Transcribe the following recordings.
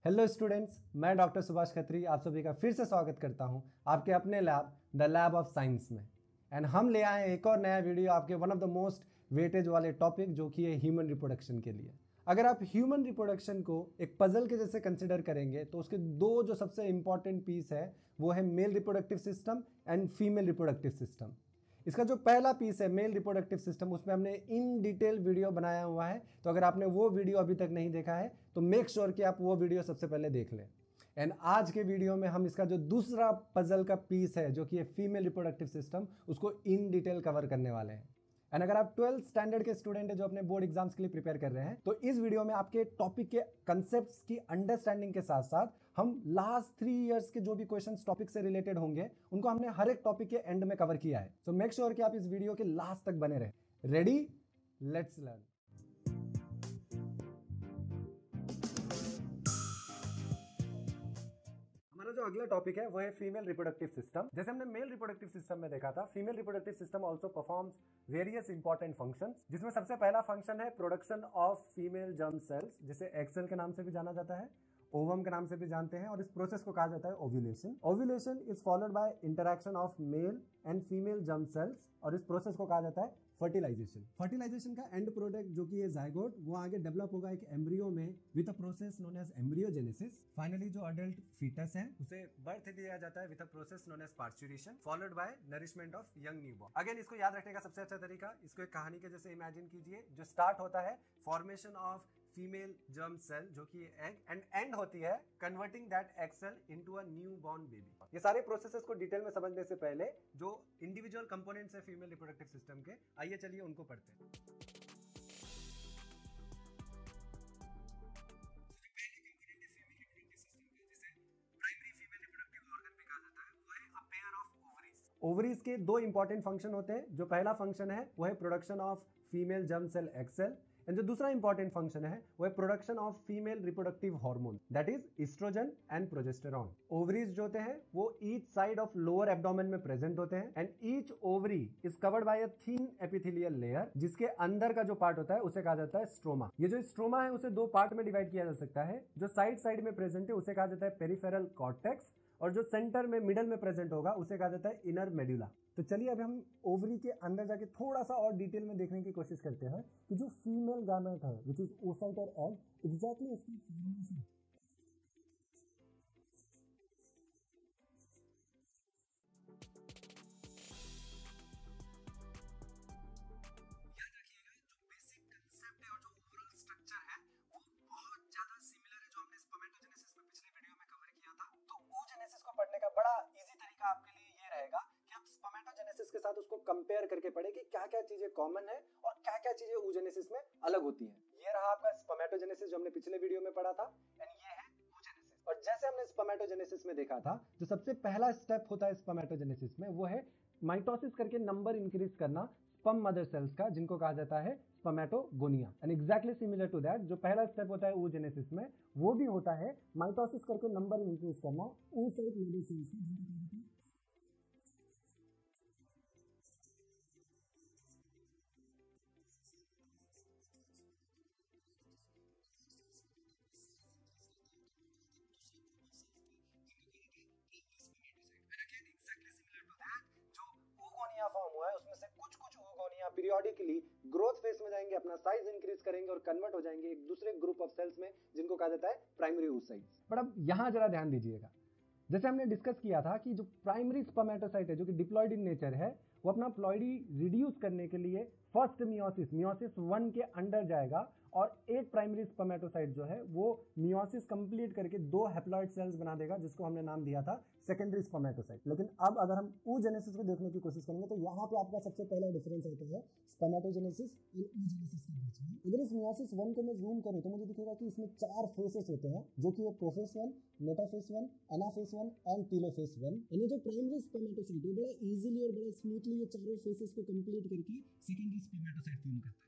Hello students, मैं doctor Subhash Khatri आप सभी का फिर से स्वागत करता हूं आपके अपने lab the lab of science में। एंड हम ले आए एक और नया वीडियो आपके one of the most weightage वाले टॉपिक जो कि है ह्यूमन रिप्रोडक्शन के लिए। अगर आप ह्यूमन रिप्रोडक्शन को एक पजल के जैसे कंसिडर करेंगे तो उसके दो जो सबसे इंपॉर्टेंट पीस है वो है male reproductive system and female reproductive system. इसका जो पहला पीस है मेल रिप्रोडक्टिव सिस्टम, उसमें हमने इन डिटेल वीडियो बनाया हुआ है। तो अगर आपने वो वीडियो अभी तक नहीं देखा है तो मेक श्योर कि आप वो वीडियो सबसे पहले देख लें। एंड आज के वीडियो में हम इसका जो दूसरा पजल का पीस है जो कि है फीमेल रिप्रोडक्टिव सिस्टम, उसको इन डिटेल कवर करने वाले हैं। एंड अगर आप 12th स्टैंडर्ड के स्टूडेंट है जो अपने बोर्ड एग्जाम्स के लिए प्रिपेयर कर रहे हैं तो इस वीडियो में आपके टॉपिक के कंसेप्ट्स की अंडरस्टैंडिंग के साथ साथ हम लास्ट 3 इयर्स के जो भी क्वेश्चंस टॉपिक से रिलेटेड होंगे उनको हमने हर एक टॉपिक के एंड में कवर किया है। सो मेक श्योर कि आप इस वीडियो के लास्ट तक बने रहे। Ready, let's learn. हमारा जो अगला टॉपिक है वो है फीमेल रिप्रोडक्टिव सिस्टम। जैसे हमने मेल रिप्रोडक्टिव सिस्टम में देखा था, female reproductive system also performs various important functions, जिसमें सबसे पहला फंक्शन है production of female germ cells, जिसे एग सेल के नाम से भी जाना जाता है, ओवम के नाम से भी जानते हैं, और इस प्रोसेस को कहा जाता है ovulation. Ovulation is followed by interaction of male and female germ cells, और इस प्रोसेस को कहा जाता है फर्टिलाइजेशन। फर्टिलाइजेशन का एंड प्रोडक्ट जो कि है जाइगोट, वो आगे डेवलप होगा एक एम्ब्रियो में with a process known as embryogenesis. Finally जो अडल्ट फीटस है उसे बर्थ दिया जाता है with a process known as parturition, followed by nourishment of young newborn. Again इसको याद रखने का सबसे अच्छा तरीका, इसको एक कहानी के जैसे इमेजिन कीजिए, जो स्टार्ट होता है formation of female germ cell जो कि एग, एंड एंड होती है converting that egg cell into a newborn baby. ये सारे प्रोसेसेस को डिटेल में समझने से पहले जो इंडिविजुअल कंपोनेंट्स है फीमेल रिप्रोडक्टिव सिस्टम के, आइए चलिए उनको पढ़ते हैं। ओवरीज के दो इंपॉर्टेंट फंक्शन होते हैं। जो पहला फंक्शन है वो है production of female germ cell egg cell, and जो दूसरा इंपॉर्टेंट फंक्शन है वो है production of female reproductive hormone, that is oestrogen and progesterone. Ovaries जो होते हैं वो each side of lower abdomen में प्रेजेंट होते हैं, and each ovary is covered by a thin epithelial layer, जिसके अंदर का जो पार्ट होता है उसे कहा जाता है स्ट्रोमा। ये जो स्ट्रोमा है उसे दो पार्ट में डिवाइड किया जा सकता है। जो साइड साइड में प्रेजेंट है उसे कहा जाता है पेरिफेरल कॉर्टेक्स, और जो सेंटर में मिडल में प्रेजेंट होगा उसे कहा जाता है इनर मेडुला। तो चलिए अब हम ओवरी के अंदर जाके थोड़ा सा और डिटेल में देखने की कोशिश करते हैं कि जो फीमेल गामेट है विच इज ओसाइट और एग, एग्जैक्टली उसकी फॉर्मेशन को पढ़ने का बड़ा इजी तरीका आपके लिए ये रहेगा कि आप स्पर्मेटोजेनेसिस के साथ उसको कंपेयर करके पढ़े कि क्या क्या चीजें कॉमन है और क्या क्या चीजें oogenesis में अलग होती हैं। ये रहा आपका स्पर्मेटोजेनेसिस जो हमने पिछले वीडियो में पढ़ा था, एंड ये है oogenesis। और जैसे हमने स्पर्मेटोजेनेसिस में देखा था, जो सबसे पहला स्टेप होता है स्पर्मेटोजेनेसिस में वो है माइटोसिस करके नंबर इंक्रीज करना स्पर्म मदर सेल्स का, जिनको कहा जाता है spermatogonia. And exactly similar to that जो पहला स्टेप होता है oogenesis में, वो भी होता है माइटोसिस करके नंबर इंक्रीज करना oocyte मदर सेल्स का। oogonia फॉर्म हुआ है उसमें से कुछ कुछ oogonia पीरियोडिकली ग्रोथ फेज में जाएंगे, अपना साइज इंक्रीज करेंगे और कन्वर्ट हो जाएंगे एक दूसरे ग्रुप ऑफ सेल्स में, जिनको कहा जाता है प्राइमरी oocytes। बट अब यहां जरा ध्यान दीजिएगा, जैसे हमने डिस्कस किया था कि जो प्राइमरी स्पर्मेटोसाइट है जो कि डिप्लॉइड इन नेचर है, वो अपना प्लॉइडी रिड्यूस करने के लिए फर्स्ट मियोसिस 1 के अंडर जाएगा, और एक प्राइमरी स्पर्मेटोसाइट जो है वो मियोसिस कंप्लीट करके 2 हैप्लॉइड सेल्स बना देगा, जिसको हमने नाम दिया था सेकेंडरी स्पर्मेटोसाइट। लेकिन अब अगर हम oogenesis को देखने की कोशिश करेंगे तो यहाँ पे आपका सबसे पहला डिफरेंस होता है स्पर्मेटोजेनेसिस और oogenesis के बीच में। अगर इस मियोसिस 1 को मैं जूम करूं तो मुझे दिखेगा कि इसमें 4 फेसेस होते हैं, जो कि प्रोफेस 1, मेटाफेस 1, एनाफेस 1 एंड टेलोफेस 1। ये जो प्राइमरी स्पर्मेटोसाइट है बड़ा इजीली और बड़ा स्मूथली ये चारों फेसेस को कंप्लीट करके सेकेंडरी स्पर्मेटोसाइट फॉर्म करता है।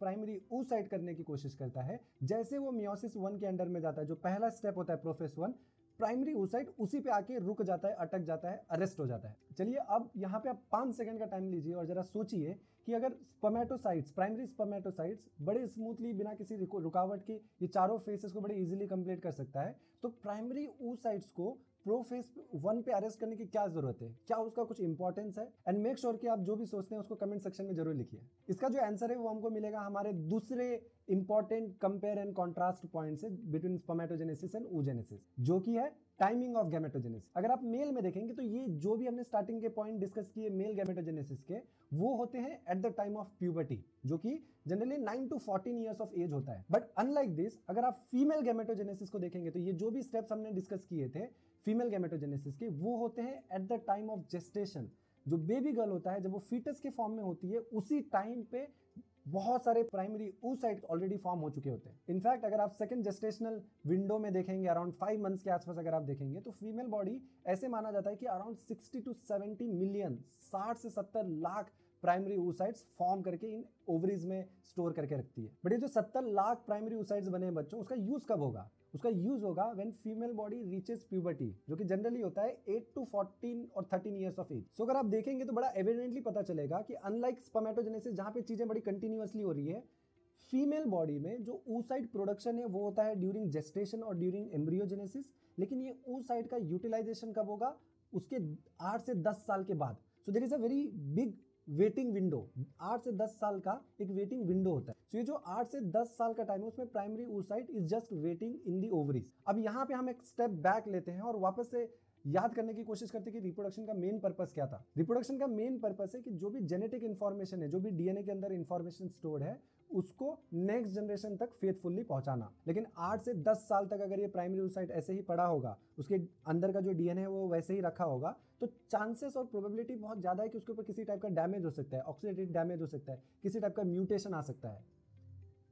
प्राइमरी oocyte करने की कोशिश करता है, जैसे वो मियोसिस 1 के अंडर में जाता है, जो पहला स्टेप होता है प्रोफेस 1, प्राइमरी oocyte उसी पे आके रुक जाता है, अटक जाता है, अरेस्ट हो जाता है। चलिए अब यहाँ पे आप 5 सेकंड का टाइम लीजिए और जरा सोचिए कि अगर स्पर्मेटोसाइट्स, प्राइमरी स्पर्मेटोसाइट्स बड़े स्मूथली बिना किसी रुकावट के ये चारों फेसेस को बड़े इजीली कंप्लीट कर सकता है, तो प्राइमरी oocytes को प्रोफेस 1 पे अरेस्ट करने की क्या जरूरत है, क्या उसका कुछ इंपॉर्टेंस है? एंड मेक श्योर कि आप जो भी सोचते हैं उसको कमेंट सेक्शन में जरूर लिखिए। इसका जो आंसर है वो हमको मिलेगा हमारे दूसरे important compare and contrast point से बिटवीन स्पर्मेटोजेनेसिस एंड oogenesis, जो कि है टाइमिंग ऑफ गैमेटोजेनेसिस। अगर आप मेल में देखेंगे तो ये जो भी हमने स्टार्टिंग के पॉइंट डिस्कस किए मेल गैमेटोजेनेसिस के, वो होते हैं at the time of puberty, जो कि generally 9 to 14 years of age होता है। बट अनलाइक दिस, अगर आप फीमेल गैमेटोजेनेसिस को देखेंगे तो ये जो भी स्टेप्स हमने डिस्कस किए थे फीमेल गैमेटोजेनेसिस के, वो होते हैं at the time of gestation. जो बेबी गर्ल होता है जब वो फीटस के फॉर्म में होती है, उसी टाइम पे बहुत सारे प्राइमरी oocytes ऑलरेडी फॉर्म हो चुके होते हैं। इनफैक्ट अगर आप सेकंड जेस्टेशनल विंडो में देखेंगे, अराउंड 5 मंथ्स के आसपास अगर आप देखेंगे, तो फीमेल बॉडी ऐसे माना जाता है कि अराउंड 60 to 70 मिलियन, 60 से 70 लाख प्राइमरी oocytes फॉर्म करके इन ओवरीज में स्टोर करके रखती है। बट ये जो 70 लाख प्राइमरी oocytes बने हैं बच्चों, उसका यूज कब होगा? उसका यूज होगा when female body reaches puberty, जो कि जनरली होता है 8 to 14 और 13 ईयर्स ऑफ एज। सो अगर आप देखेंगे तो बड़ा एविडेंटली पता चलेगा कि अनलाइक स्पर्मेटोजेनेसिस जहां पे चीजें बड़ी कंटिन्यूअसली हो रही है, फीमेल बॉडी में जो oocyte प्रोडक्शन है वो होता है ड्यूरिंग जेस्टेशन और ड्यूरिंग एम्ब्रियोजेनेसिस। लेकिन ये oocyte का यूटिलाइजेशन कब होगा? उसके 8 से 10 साल के बाद। So there is a very big waiting window, 8 से 10 साल का एक वेटिंग विंडो होता है। सो ये जो 8 से 10 साल का टाइम है उसमें primary oocyte is just waiting in the ovaries. अब यहाँ पे हम एक स्टेप बैक लेते हैं और वापस से याद करने की कोशिश करते हैं कि रिप्रोडक्शन का मेन पर्पस क्या था। रिप्रोडक्शन का मेन पर्पस है कि जो भी जेनेटिक इंफॉर्मेशन है, जो भी डीएनए के अंदर इंफॉर्मेशन स्टोर्ड है, उसको नेक्स्ट जनरेशन तक फेथफुली पहुंचाना। लेकिन 8 से 10 साल तक अगर ये प्राइमरी oocyte ऐसे ही पड़ा होगा, उसके अंदर का जो डीएनए है वो वैसे ही रखा होगा, तो चांसेस और प्रोबेबिलिटी बहुत ज्यादा है कि उसके ऊपर किसी टाइप का डैमेज हो सकता है, ऑक्सीडेटिव डैमेज हो सकता है, किसी टाइप का म्यूटेशन आ सकता है,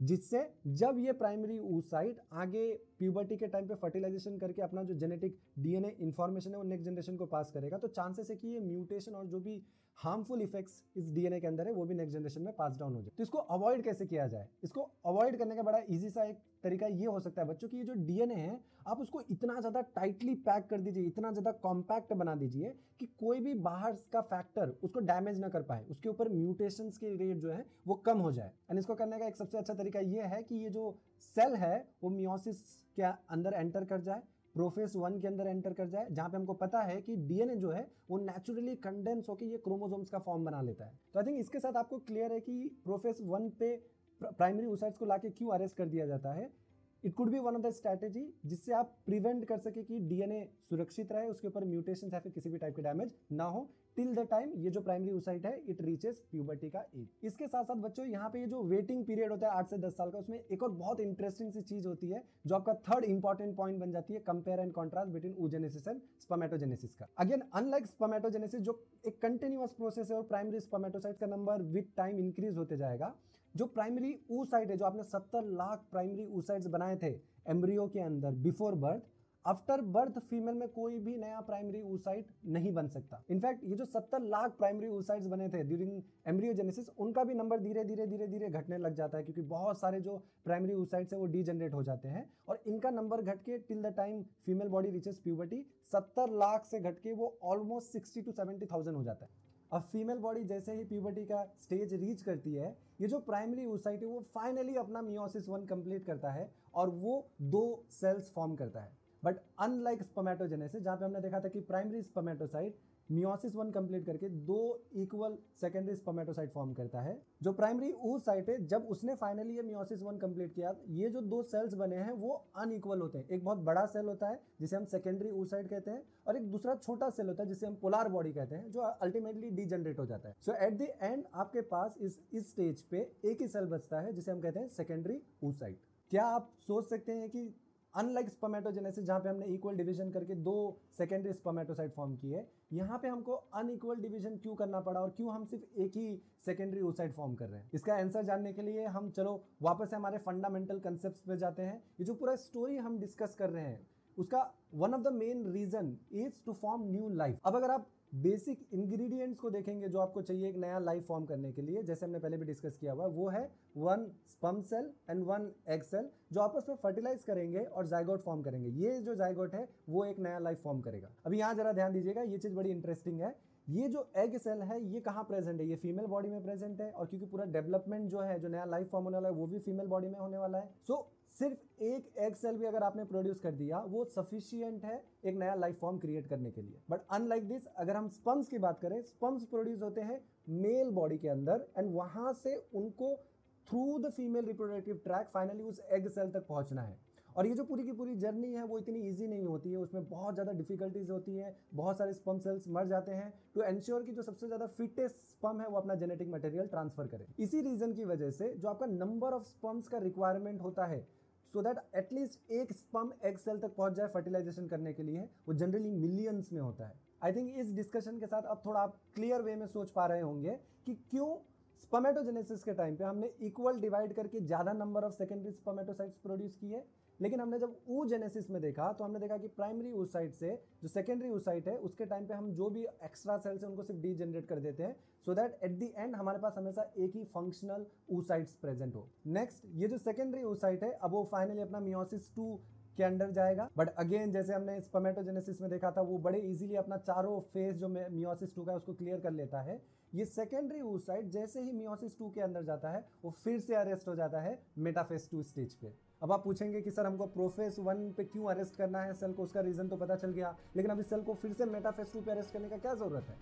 जिससे जब ये प्राइमरी oocyte आगे प्यूबर्टी के टाइम पे फर्टिलाइजेशन करके अपना जो जेनेटिक डीएनए इंफॉर्मेशन है वो नेक्स्ट जनरेशन को पास करेगा, तो चांसेस है कि ये म्यूटेशन और जो भी हार्मफुल इफेक्ट्स इस डीएनए के अंदर है वो भी नेक्स्ट जनरेशन में पास डाउन हो जाए। तो इसको अवॉइड कैसे किया जाए? इसको अवॉइड करने का बड़ा इजी सा एक तरीका ये हो सकता है बच्चों की, ये जो डीएनए है आप उसको इतना ज्यादा टाइटली पैक कर दीजिए, इतना ज्यादा कॉम्पैक्ट बना दीजिए कि कोई भी बाहर का फैक्टर उसको डैमेज ना कर पाए, उसके ऊपर म्यूटेशंस के रेट जो है वो कम हो जाए। एंड इसको करने का एक सबसे अच्छा तरीका ये है कि ये जो सेल है वो मियोसिस के अंदर एंटर कर जाए, प्रोफेस 1 के अंदर एंटर कर जाए, जहां पे हमको पता है कि डीएनए जो है वो नेचुरली कंडेंस होकर ये क्रोमोसोम्स का फॉर्म बना लेता है। तो आई थिंक इसके साथ आपको क्लियर है कि प्रोफेस 1 पे प्राइमरी oocytes को लाके क्यों अरेस्ट कर दिया जाता है। It could be one of the strategy जिससे आप प्रिवेंट कर सके कि डीएनए सुरक्षित रहे, उसके ऊपर म्यूटेशन या फिर किसी भी टाइप के डैमेज ना हो टिल द टाइम ये जो प्राइमरी oocyte है इट रीचेस प्यूबर्टी का एज। इसके साथ साथ बच्चों यहाँ पे ये जो वेटिंग पीरियड होता है 8 से 10 साल का, उसमें एक और बहुत इंटरेस्टिंग सी चीज होती है जो आपका थर्ड इंपॉर्टेंट पॉइंट बन जाती है, compare and contrast between oogenesis and spermatogenesis का। अगेन अनलाइक स्पर्मेटोजेनेसिस जो एक कंटिन्यूअस प्रोसेस है और प्राइमरी स्पर्मेटोसाइट्स का नंबर विद टाइम इंक्रीज होते जाएगा, जो प्राइमरी oocyte है, जो आपने 70 लाख प्राइमरी oocytes बनाए थे एम्ब्रियो के अंदर before birth, after birth female में कोई भी नया प्राइमरी oocyte नहीं बन सकता। इनफैक्ट ये जो 70 लाख प्राइमरी oocytes बने थे ड्यूरिंग एम्ब्रियोजेनेसिस, उनका भी नंबर धीरे धीरे घटने लग जाता है, क्योंकि बहुत सारे जो प्राइमरी oocytes है वो डीजनरेट हो जाते हैं और इनका नंबर घट के till the time female body reaches puberty 70 lakh से घट के वो ऑलमोस्ट 60 to 70,000 हो जाता है। अब फीमेल बॉडी जैसे ही प्यूबर्टी का स्टेज रीच करती है, ये जो प्राइमरी oocyte है वो फाइनली अपना मियोसिस 1 कंप्लीट करता है और वो 2 सेल्स फॉर्म करता है। बट अनलाइक स्पर्मेटोजेनेसिस जहां पे हमने देखा था कि प्राइमरी स्पर्मेटोसाइट मियोसिस 1 कंप्लीट करके 2 इक्वल सेकेंडरी स्पर्मेटोसाइट फॉर्म करता है। जो प्राइमरी oocyte है जब उसने फाइनली ये मियोसिस 1 कंप्लीट किया, ये जो 2 सेल्स बने हैं वो अनइक्वल होते हैं। एक बहुत बड़ा सेल होता है जिसे हम सेकेंडरी oocyte कहते हैं और एक दूसरा छोटा सेल होता है जिसे हम पोलर बॉडी कहते हैं, जो अल्टीमेटली डीजनरेट हो जाता है। सो एट द एंड आपके पास इस स्टेज पे एक ही सेल बचता है जिसे हम कहते हैं सेकेंडरी oocyte। क्या आप सोच सकते हैं कि अनलाइक स्पर्मेटोजेनेसिस जहां पे हमने इक्वल डिवीजन करके 2 सेकेंडरी स्पर्मेटोसाइट फॉर्म किए, यहाँ पे हमको अनइक्वल डिवीजन क्यों करना पड़ा और क्यों हम सिर्फ एक ही सेकेंडरी oocyte फॉर्म कर रहे हैं? इसका आंसर जानने के लिए हम चलो वापस से हमारे फंडामेंटल कंसेप्ट्स पे जाते हैं। ये जो पूरा स्टोरी हम डिस्कस कर रहे हैं उसका one of the main reason is to form new life. अब अगर आप बेसिक इंग्रेडिएंट्स को देखेंगे जो आपको चाहिए एक नया लाइफ फॉर्म करने के लिए, जैसे हमने पहले भी डिस्कस किया हुआ, वो है 1 sperm cell and 1 egg cell जो आपस में फर्टिलाइज करेंगे और जाइगोट फॉर्म करेंगे। ये जो जाइगोट है वो एक नया लाइफ फॉर्म करेगा। अभी यहाँ जरा ध्यान दीजिएगा, ये चीज बड़ी इंटरेस्टिंग है। ये जो एग सेल है ये कहाँ प्रेजेंट है, ये फीमेल बॉडी में प्रेजेंट है, और क्योंकि पूरा डेवलपमेंट जो है, जो नया लाइफ फॉर्म होने वाला है वो भी फीमेल बॉडी में होने वाला है। सो सिर्फ एक एग सेल भी अगर आपने प्रोड्यूस कर दिया वो सफिशिएंट है एक नया लाइफ फॉर्म क्रिएट करने के लिए। बट अनलाइक दिस, अगर हम स्पर्म्स की बात करें, स्पर्म्स प्रोड्यूस होते हैं मेल बॉडी के अंदर, एंड वहां से उनको through the female reproductive tract finally उस एग सेल तक पहुंचना है। और ये जो पूरी की पूरी जर्नी है वो इतनी इजी नहीं होती है, उसमें बहुत ज़्यादा डिफिकल्टीज होती हैं, बहुत सारे स्पर्म सेल्स मर जाते हैं टू एंश्योर कि जो सबसे ज़्यादा फिटेस्ट स्पर्म है वो अपना जेनेटिक मटेरियल ट्रांसफर करे। इसी रीजन की वजह से जो आपका नंबर ऑफ स्पर्म्स का रिक्वायरमेंट होता है सो दैट एटलीस्ट एक स्पर्म एग सेल तक पहुंच जाए फर्टिलाइजेशन करने के लिए, वो जनरली मिलियंस में होता है। आई थिंक इस डिस्कशन के साथ अब थोड़ा आप क्लियर वे में सोच पा रहे होंगे कि क्यों स्पर्मेटोजेनेसिस के टाइम पे हमने इक्वल डिवाइड करके ज़्यादा number of secondary spermatocytes produce किए, लेकिन हमने जब oogenesis में देखा तो हमने देखा कि प्राइमरी oocyte से जो सेकेंडरी oocyte है उसके टाइम पे हम जो भी एक्स्ट्रा सेल्स हैं उनको सिर्फ डीजेनरेट कर देते हैं, so that at the end हमारे पास हमेशा एक ही फंक्शनल oocytes प्रेजेंट हो। नेक्स्ट, ये जो सेकेंडरी oocyte है अब वो फाइनली अपना मियोसिस 2 के अंडर जाएगा, बट अगेन जैसे हमने स्पर्मेटोजेनेसिस में देखा था वो बड़े इजीली अपना चारों फेज जो मियोसिस 2 का है उसको क्लियर कर लेता है। ये सेकेंडरी oocyte जैसे ही मियोसिस 2 के अंदर जाता है वो फिर से अरेस्ट हो जाता है मेटाफेज 2 स्टेज पे। अब आप पूछेंगे कि सर हमको प्रोफेज 1 पे क्यों अरेस्ट करना है सेल को, उसका रीजन तो पता चल गया, लेकिन अब इस सेल को फिर से मेटाफेज 2 पे अरेस्ट करने का क्या जरूरत है?